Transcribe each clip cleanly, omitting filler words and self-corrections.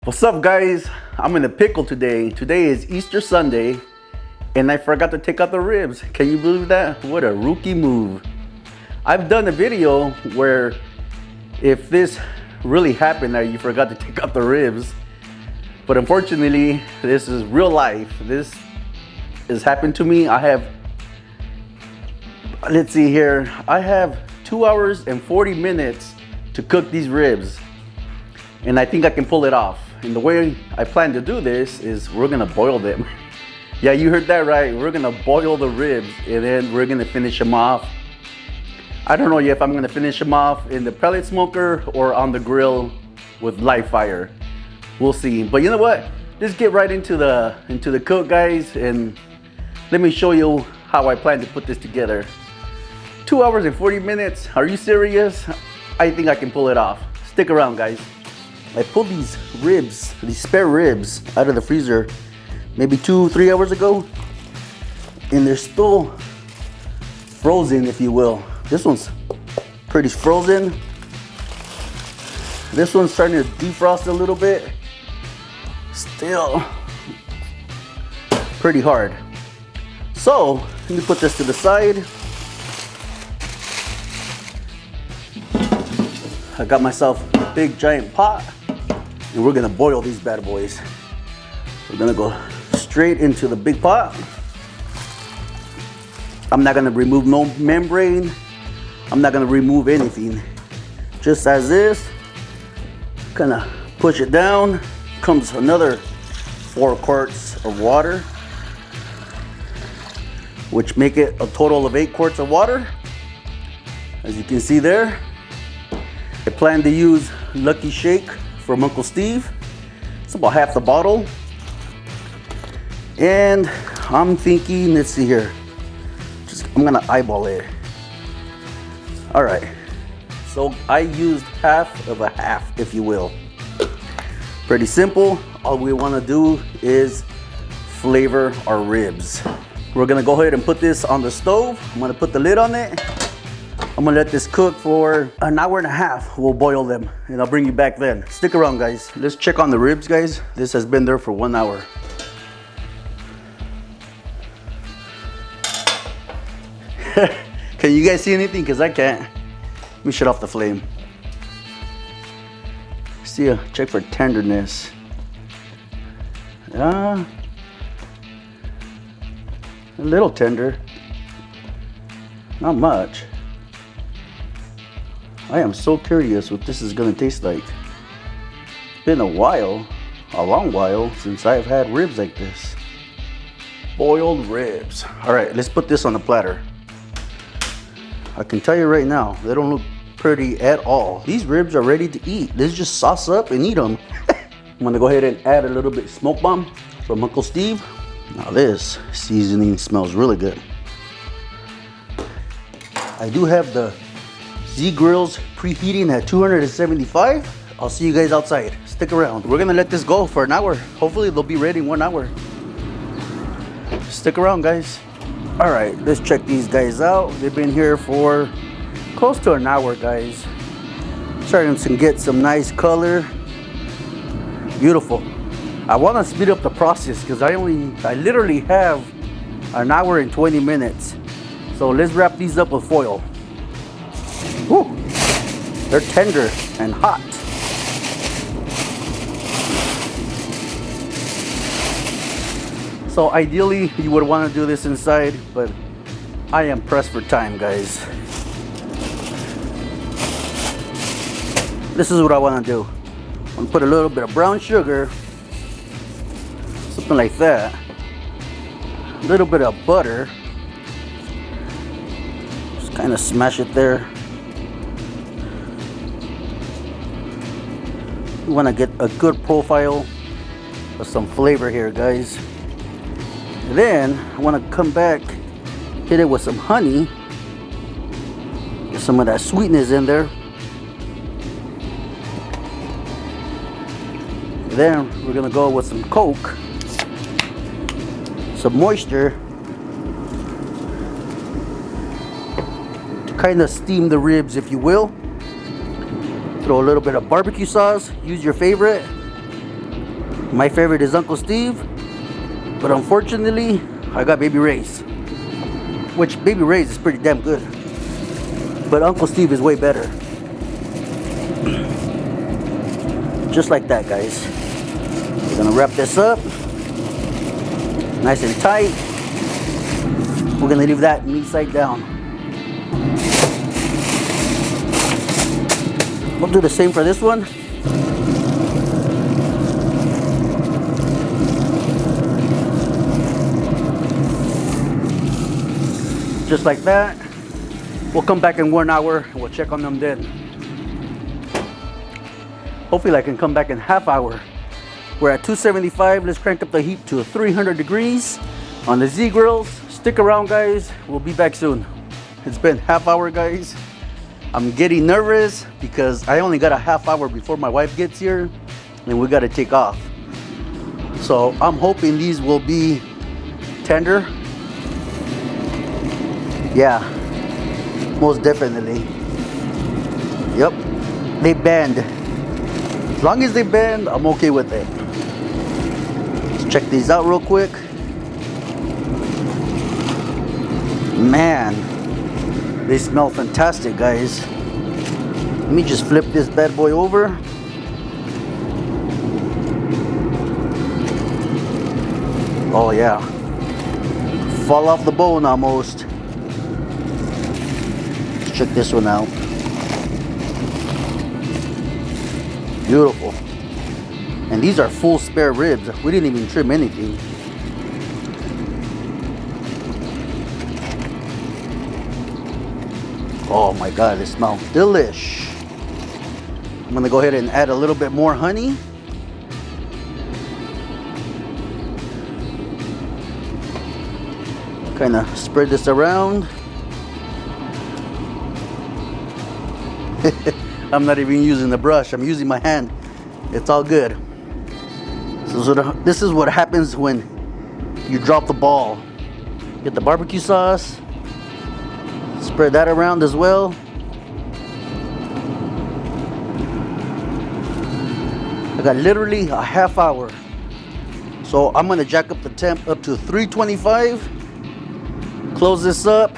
What's up, guys? I'm in a pickle today. Today is Easter Sunday and I forgot to take out the ribs. Can you believe that? What a rookie move. I've done a video where if this really happened that you forgot to take out the ribs, but unfortunately this is real life. This has happened to me. Let's see here, I have 2 hours and 40 minutes to cook these ribs, and I think I can pull it off. And the way I plan to do this is we're gonna boil them. Yeah, you heard that right. We're gonna boil the ribs and then we're gonna finish them off. I don't know yet if I'm gonna finish them off in the pellet smoker or on the grill with live fire. We'll see. But you know what? Let's get right into the cook, guys, and let me show you how I plan to put this together. 2 hours and 40 minutes. Are you serious? I think I can pull it off. Stick around, guys. I pulled these ribs, these spare ribs, out of the freezer maybe 2-3 hours ago, and they're still frozen, if you will. This one's pretty frozen. This one's starting to defrost a little bit. Still pretty hard. So let me put this to the side. I got myself a big giant pot, and we're gonna boil these bad boys. We're gonna go straight into the big pot. I'm not gonna remove no membrane. I'm not gonna remove anything. Just as is, gonna push it down. Comes another 4 quarts of water, which make it a total of 8 quarts of water. As you can see there, I plan to use Lucky Shake from Uncle Steve. It's about half the bottle. And I'm thinking, let's see here, I'm gonna eyeball it. All right, so I used half of a half, if you will. Pretty simple. All we wanna do is flavor our ribs. We're gonna go ahead and put this on the stove. I'm gonna put the lid on it. I'm gonna let this cook for an hour and a half. We'll boil them and I'll bring you back then. Stick around, guys. Let's check on the ribs, guys. This has been there for 1 hour. Can you guys see anything? Because I can't. Let me shut off the flame. See, check for tenderness. A little tender. Not much. I am so curious what this is gonna taste like. It's been a while, a long while, since I've had ribs like this. Boiled ribs. All right, let's put this on the platter. I can tell you right now, they don't look pretty at all. These ribs are ready to eat. Let's just sauce up and eat them. I'm gonna go ahead and add a little bit of smoke bomb from Uncle Steve. Now this seasoning smells really good. I do have the Z grills preheating at 275. I'll see you guys outside. Stick around. We're gonna let this go for an hour. Hopefully they'll be ready in 1 hour. Stick around, guys. All right, let's check these guys out. They've been here for close to an hour, guys. Starting to get some nice color. Beautiful. I want to speed up the process because I literally have an hour and 20 minutes. So let's wrap these up with foil. Woo, they're tender and hot. So ideally you would want to do this inside, but I am pressed for time, guys. This is what I want to do. I'm going to put a little bit of brown sugar, something like that. A little bit of butter. Just kind of smash it there. We want to get a good profile of some flavor here, guys. And then I want to come back, hit it with some honey, get some of that sweetness in there. And then we're gonna go with some Coke, some moisture, to kind of steam the ribs, if you will. Throw a little bit of barbecue sauce, use your favorite. My favorite is Uncle Steve, but unfortunately, I got Baby Ray's. Which Baby Ray's is pretty damn good. But Uncle Steve is way better. Just like that, guys. We're gonna wrap this up. Nice and tight. We're gonna leave that meat side down. We'll do the same for this one. Just like that. We'll come back in 1 hour and we'll check on them then. Hopefully I can come back in half hour. We're at 275. Let's crank up the heat to 300 degrees on the Z grills. Stick around, guys. We'll be back soon. It's been half hour, guys. I'm getting nervous because I only got a half hour before my wife gets here and we got to take off. So I'm hoping these will be tender. Yeah, most definitely. Yep, they bend. As long as they bend, I'm okay with it. Let's check these out real quick. Man, they smell fantastic, guys. Let me just flip this bad boy over. Oh yeah, fall off the bone almost. Let's check this one out. Beautiful. And these are full spare ribs. We didn't even trim anything. Oh my God, they smell delish. I'm gonna go ahead and add a little bit more honey. Kind of spread this around. I'm not even using the brush, I'm using my hand. It's all good. So this is what happens when you drop the ball. Get the barbecue sauce. Spread that around as well. I got literally a half hour. So I'm gonna jack up the temp up to 325. Close this up.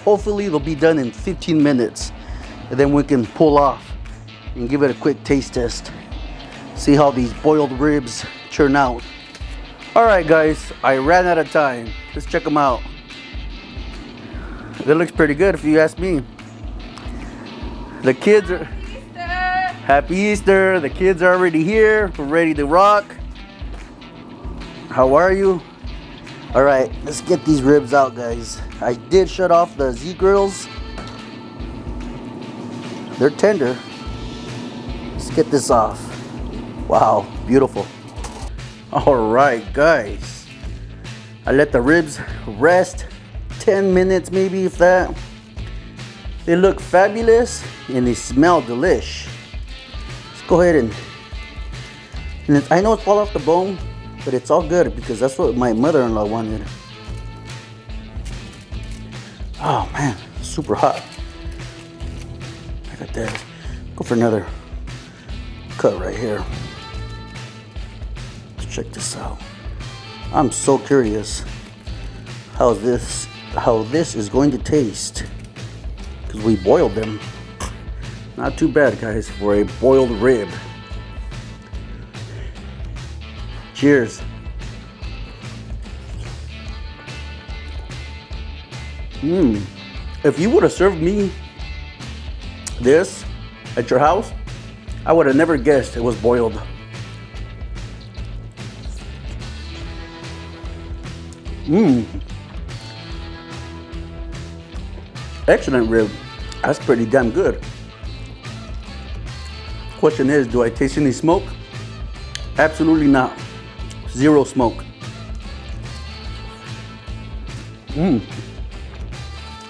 Hopefully it'll be done in 15 minutes. And then we can pull off and give it a quick taste test. See how these boiled ribs turn out. All right, guys, I ran out of time. Let's check them out. It looks pretty good if you ask me. The kids are... Happy Easter. The kids are already here. We're ready to rock. How are you? All right, let's get these ribs out, guys. I did shut off the Z grills. They're tender. Let's get this off. Wow, beautiful. All right, guys. I let the ribs rest 10 minutes, maybe, if that. They look fabulous and they smell delish. Let's go ahead and I know it's fall off the bone, but it's all good because that's what my mother-in-law wanted. Oh man, super hot. I got that. Go for another cut right here. Let's check this out. I'm so curious how this is going to taste because we boiled them. Not too bad, guys, for a boiled rib. Cheers. If you would have served me this at your house, I would have never guessed it was boiled. Excellent rib. That's pretty damn good. Question is, do I taste any smoke? Absolutely not. Zero smoke.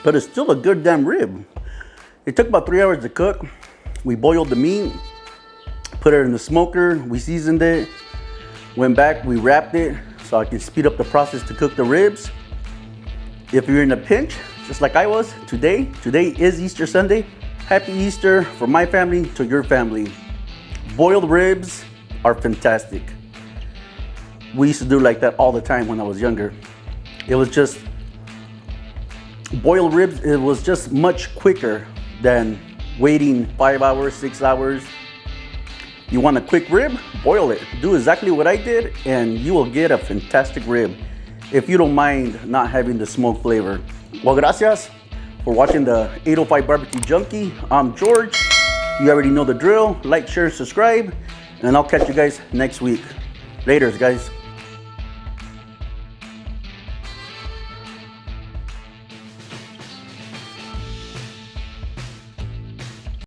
But it's still a good damn rib. It took about 3 hours to cook. We boiled the meat, put it in the smoker, we seasoned it, went back, we wrapped it so I can speed up the process to cook the ribs. If you're in a pinch, just like I was today is Easter Sunday. Happy Easter from my family to your family. Boiled ribs are fantastic. We used to do like that all the time when I was younger. It was just boiled ribs. It was just much quicker than waiting 5 hours, 6 hours. You want a quick rib? Boil it. Do exactly what I did and you will get a fantastic rib if you don't mind not having the smoke flavor. Well, gracias for watching the 805 Barbecue Junkie. I'm George. You already know the drill. Like, share, subscribe, and I'll catch you guys next week. Laters, guys.